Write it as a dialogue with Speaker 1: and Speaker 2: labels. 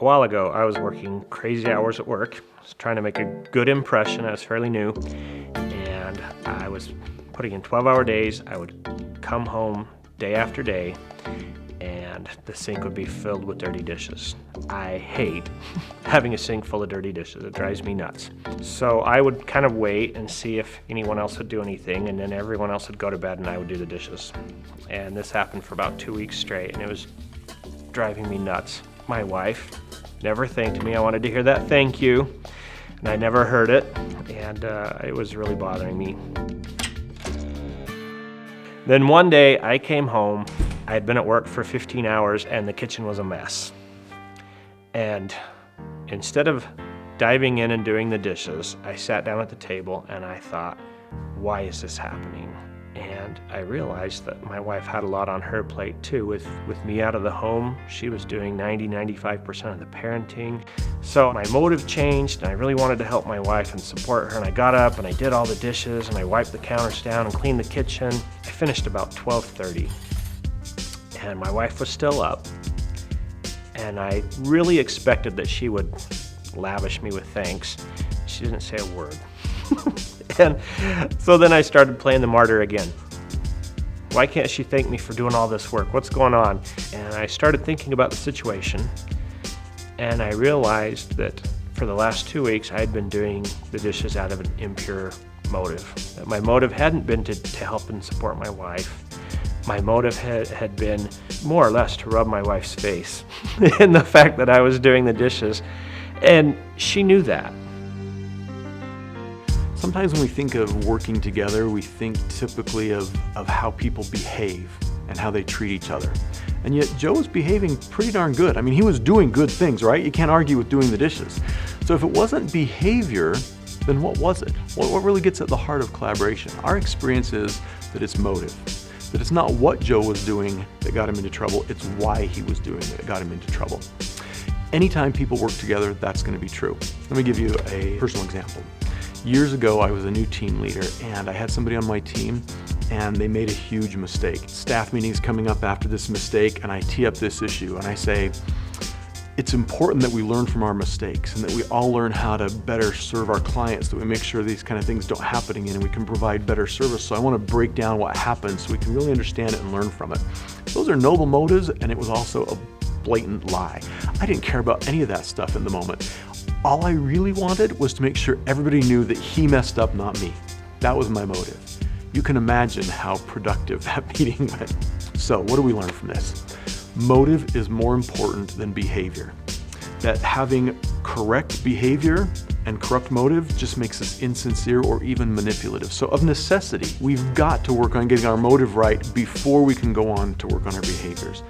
Speaker 1: A while ago, I was working crazy hours at work. I was trying to make a good impression. I was fairly new, and I was putting in 12-hour days. I would come home day after day, and the sink would be filled with dirty dishes. I hate having a sink full of dirty dishes. It drives me nuts. So I would kind of wait and see if anyone else would do anything, and then everyone else would go to bed and I would do the dishes. And this happened for about 2 weeks straight, and it was driving me nuts. My wife never thanked me. I wanted to hear that thank you, and I never heard it, and it was really bothering me. Then one day I came home. I had been at work for 15 hours and the kitchen was a mess. And instead of diving in and doing the dishes, I sat down at the table and I thought, why is this happening? And I realized that my wife had a lot on her plate too. With me out of the home, she was doing 95% of the parenting. So my motive changed, and I really wanted to help my wife and support her. And I got up and I did all the dishes and I wiped the counters down and cleaned the kitchen. I finished about 12:30, and my wife was still up. And I really expected that she would lavish me with thanks. She didn't say a word. And so then I started playing the martyr again. Why can't she thank me for doing all this work? What's going on? And I started thinking about the situation, and I realized that for the last 2 weeks I had been doing the dishes out of an impure motive. That my motive hadn't been to help and support my wife. My motive had been more or less to rub my wife's face in the fact that I was doing the dishes, and she knew that.
Speaker 2: Sometimes when we think of working together, we think typically of how people behave and how they treat each other. And yet Joe was behaving pretty darn good. I mean, he was doing good things, right? You can't argue with doing the dishes. So if it wasn't behavior, then what was it? What really gets at the heart of collaboration? Our experience is that it's motive. That it's not what Joe was doing that got him into trouble, it's why he was doing it that got him into trouble. Anytime people work together, that's going to be true. Let me give you a personal example. Years ago, I was a new team leader, and I had somebody on my team, and they made a huge mistake. Staff meetings coming up after this mistake, and I tee up this issue, and I say, it's important that we learn from our mistakes and that we all learn how to better serve our clients, that we make sure these kind of things don't happen again and we can provide better service. So I want to break down what happened so we can really understand it and learn from it. Those are noble motives, and it was also a blatant lie. I didn't care about any of that stuff in the moment. All I really wanted was to make sure everybody knew that he messed up, not me. That was my motive. You can imagine how productive that meeting went. So what do we learn from this? Motive is more important than behavior. That having correct behavior and corrupt motive just makes us insincere or even manipulative. So of necessity, we've got to work on getting our motive right before we can go on to work on our behaviors.